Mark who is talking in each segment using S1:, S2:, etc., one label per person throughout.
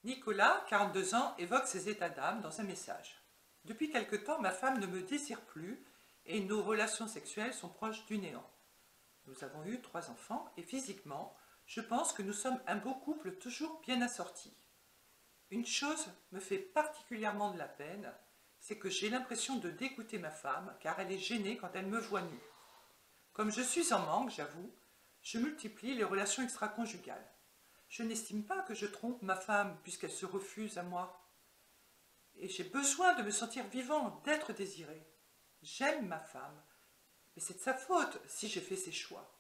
S1: Nicolas, 42 ans, évoque ses états d'âme dans un message. Depuis quelque temps, ma femme ne me désire plus et nos relations sexuelles sont proches du néant. Nous avons eu 3 enfants et physiquement, je pense que nous sommes un beau couple toujours bien assorti. Une chose me fait particulièrement de la peine, c'est que j'ai l'impression de dégoûter ma femme car elle est gênée quand elle me voit nue. Comme je suis en manque, j'avoue, je multiplie les relations extra-conjugales. Je n'estime pas que je trompe ma femme puisqu'elle se refuse à moi. Et j'ai besoin de me sentir vivant, d'être désiré. J'aime ma femme, mais c'est de sa faute si j'ai fait ces choix.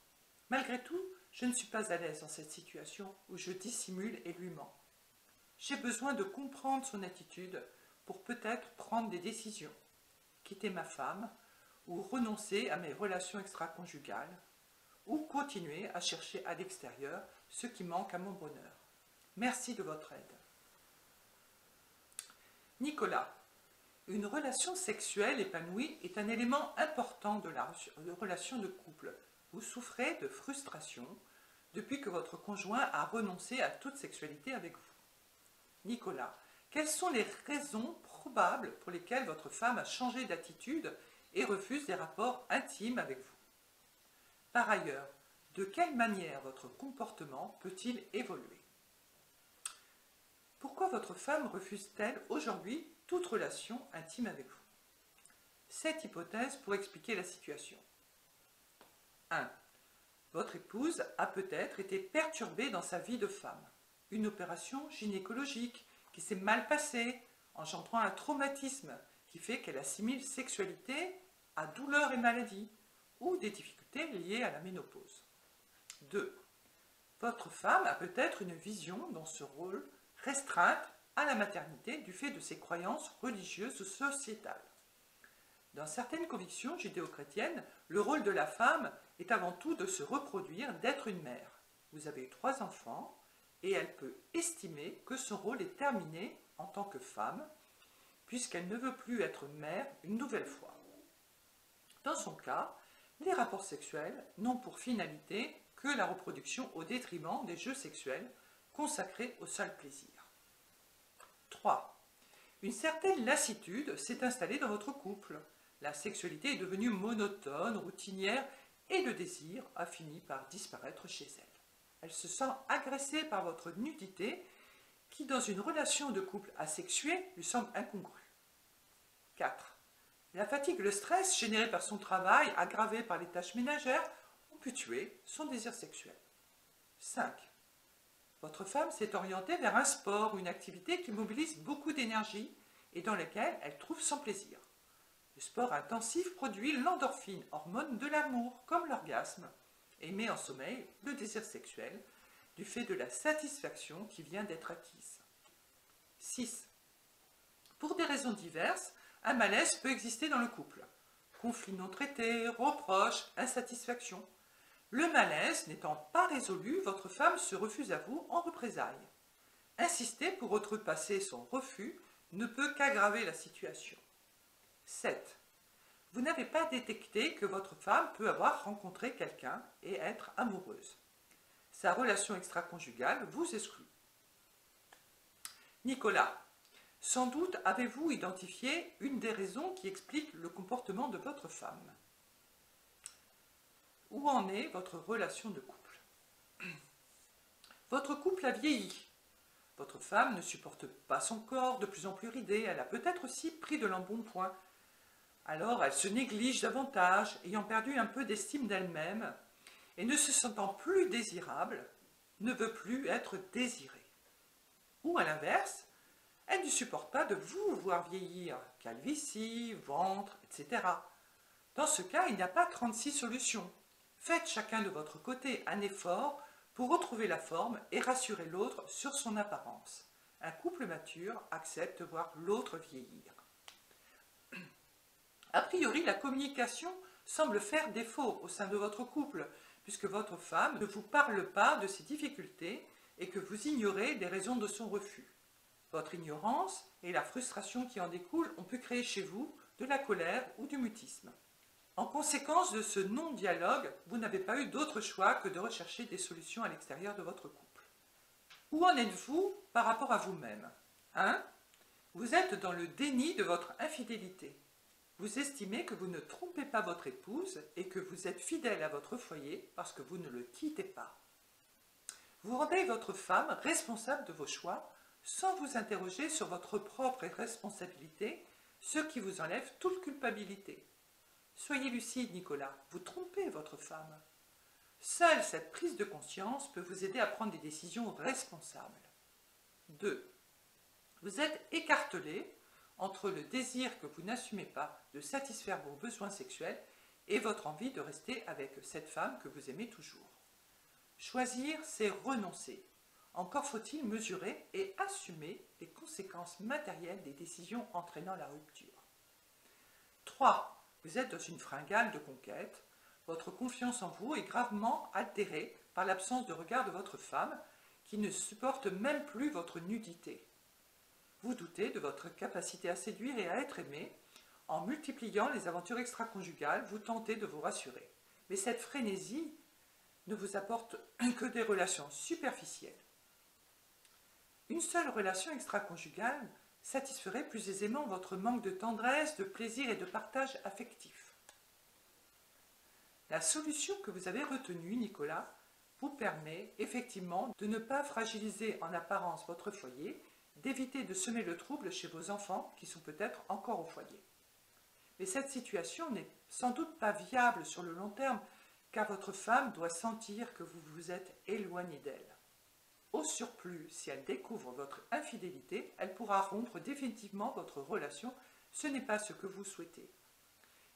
S1: Malgré tout, je ne suis pas à l'aise dans cette situation où je dissimule et lui mens. J'ai besoin de comprendre son attitude pour peut-être prendre des décisions. Quitter ma femme ou renoncer à mes relations extra-conjugales ou continuer à chercher à l'extérieur ce qui manque à mon bonheur. Merci de votre aide. Nicolas, une relation sexuelle épanouie est un élément important de la relation de couple. Vous souffrez de frustration depuis que votre conjoint a renoncé à toute sexualité avec vous. Nicolas, quelles sont les raisons probables pour lesquelles votre femme a changé d'attitude et refuse des rapports intimes avec vous? Par ailleurs, de quelle manière votre comportement peut-il évoluer? Pourquoi votre femme refuse-t-elle aujourd'hui toute relation intime avec vous? Cette hypothèse pour expliquer la situation. 1. Votre épouse a peut-être été perturbée dans sa vie de femme. Une opération gynécologique qui s'est mal passée, engendrant un traumatisme qui fait qu'elle assimile sexualité à douleur et maladie, ou des difficultés liées à la ménopause. 2. Votre femme a peut-être une vision dans ce rôle restreinte à la maternité du fait de ses croyances religieuses ou sociétales. Dans certaines convictions judéo-chrétiennes, le rôle de la femme est avant tout de se reproduire, d'être une mère. Vous avez eu 3 enfants et elle peut estimer que son rôle est terminé en tant que femme puisqu'elle ne veut plus être mère une nouvelle fois. Dans son cas, les rapports sexuels n'ont pour finalité que la reproduction au détriment des jeux sexuels consacrés au seul plaisir. 3. Une certaine lassitude s'est installée dans votre couple. La sexualité est devenue monotone, routinière et le désir a fini par disparaître chez elle. Elle se sent agressée par votre nudité qui, dans une relation de couple asexuée, lui semble incongrue. 4. La fatigue et le stress générés par son travail, aggravés par les tâches ménagères, ont pu tuer son désir sexuel. 5. Votre femme s'est orientée vers un sport ou une activité qui mobilise beaucoup d'énergie et dans laquelle elle trouve son plaisir. Le sport intensif produit l'endorphine, hormone de l'amour, comme l'orgasme, et met en sommeil le désir sexuel du fait de la satisfaction qui vient d'être acquise. 6. Pour des raisons diverses, un malaise peut exister dans le couple. Conflits non traités, reproches, insatisfaction. Le malaise n'étant pas résolu, votre femme se refuse à vous en représailles. Insister pour outrepasser son refus ne peut qu'aggraver la situation. 7. Vous n'avez pas détecté que votre femme peut avoir rencontré quelqu'un et être amoureuse. Sa relation extra-conjugale vous exclut. Nicolas, sans doute avez-vous identifié une des raisons qui explique le comportement de votre femme. Où en est votre relation de couple? Votre couple a vieilli. Votre femme ne supporte pas son corps de plus en plus ridé. Elle a peut-être aussi pris de l'embonpoint. Alors elle se néglige davantage, ayant perdu un peu d'estime d'elle-même, et ne se sentant plus désirable, ne veut plus être désirée. Ou à l'inverse, elle ne supporte pas de vous voir vieillir, calvitie, ventre, etc. Dans ce cas, il n'y a pas 36 solutions. Faites chacun de votre côté un effort pour retrouver la forme et rassurer l'autre sur son apparence. Un couple mature accepte de voir l'autre vieillir. A priori, la communication semble faire défaut au sein de votre couple, puisque votre femme ne vous parle pas de ses difficultés et que vous ignorez les raisons de son refus. Votre ignorance et la frustration qui en découle ont pu créer chez vous de la colère ou du mutisme. En conséquence de ce non-dialogue, vous n'avez pas eu d'autre choix que de rechercher des solutions à l'extérieur de votre couple. Où en êtes-vous par rapport à vous-même? 1. Vous êtes dans le déni de votre infidélité. Vous estimez que vous ne trompez pas votre épouse et que vous êtes fidèle à votre foyer parce que vous ne le quittez pas. Vous rendez votre femme responsable de vos choix sans vous interroger sur votre propre responsabilité, ce qui vous enlève toute culpabilité. Soyez lucide, Nicolas, vous trompez votre femme. Seule cette prise de conscience peut vous aider à prendre des décisions responsables. 2. Vous êtes écartelé entre le désir que vous n'assumez pas de satisfaire vos besoins sexuels et votre envie de rester avec cette femme que vous aimez toujours. Choisir, c'est renoncer. Encore faut-il mesurer et assumer les conséquences matérielles des décisions entraînant la rupture. 3. Vous êtes dans une fringale de conquête. Votre confiance en vous est gravement altérée par l'absence de regard de votre femme qui ne supporte même plus votre nudité. Vous doutez de votre capacité à séduire et à être aimé. En multipliant les aventures extra-conjugales, vous tentez de vous rassurer. Mais cette frénésie ne vous apporte que des relations superficielles. Une seule relation extra-conjugale satisferait plus aisément votre manque de tendresse, de plaisir et de partage affectif. La solution que vous avez retenue, Nicolas, vous permet effectivement de ne pas fragiliser en apparence votre foyer, d'éviter de semer le trouble chez vos enfants qui sont peut-être encore au foyer. Mais cette situation n'est sans doute pas viable sur le long terme, car votre femme doit sentir que vous vous êtes éloigné d'elle. Au surplus, si elle découvre votre infidélité, elle pourra rompre définitivement votre relation. Ce n'est pas ce que vous souhaitez.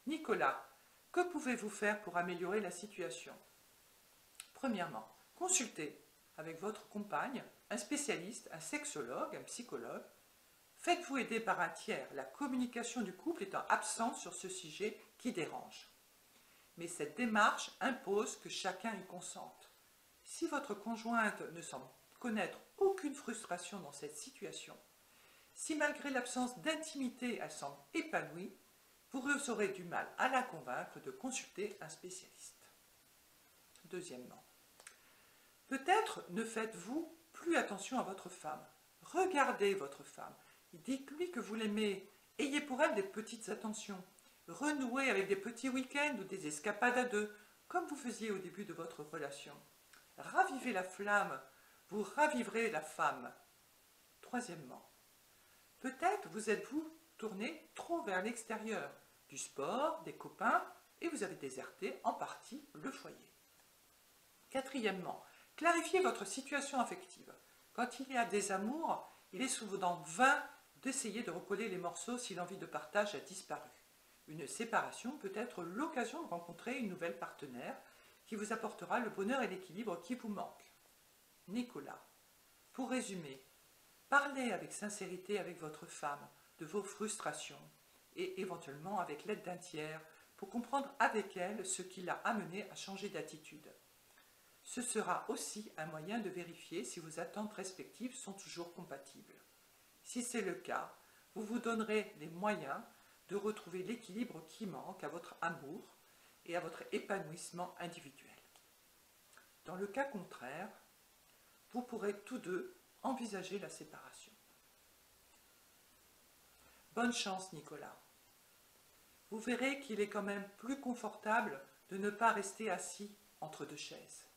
S1: Nicolas, que pouvez-vous faire pour améliorer la situation? Premièrement, consultez avec votre compagne un spécialiste, un sexologue, un psychologue. Faites-vous aider par un tiers, la communication du couple étant absente sur ce sujet qui dérange. Mais cette démarche impose que chacun y consente. Si votre conjointe ne semble connaître aucune frustration dans cette situation, si malgré l'absence d'intimité elle semble épanouie, vous aurez du mal à la convaincre de consulter un spécialiste. Deuxièmement, peut-être ne faites-vous plus attention à votre femme. Regardez votre femme, dites-lui que vous l'aimez, ayez pour elle des petites attentions, renouez avec des petits week-ends ou des escapades à deux, comme vous faisiez au début de votre relation. Ravivez la flamme, vous raviverez la femme. Troisièmement, peut-être vous êtes-vous tourné trop vers l'extérieur, du sport, des copains, et vous avez déserté en partie le foyer. Quatrièmement, clarifiez votre situation affective. Quand il y a des amours, il est souvent vain d'essayer de recoller les morceaux si l'envie de partage a disparu. Une séparation peut être l'occasion de rencontrer une nouvelle partenaire qui vous apportera le bonheur et l'équilibre qui vous manquent. Nicolas, pour résumer, parlez avec sincérité avec votre femme de vos frustrations et éventuellement avec l'aide d'un tiers pour comprendre avec elle ce qui l'a amené à changer d'attitude. Ce sera aussi un moyen de vérifier si vos attentes respectives sont toujours compatibles. Si c'est le cas, vous vous donnerez les moyens de retrouver l'équilibre qui manque à votre amour et à votre épanouissement individuel. Dans le cas contraire, vous pourrez tous deux envisager la séparation. Bonne chance, Nicolas. Vous verrez qu'il est quand même plus confortable de ne pas rester assis entre deux chaises.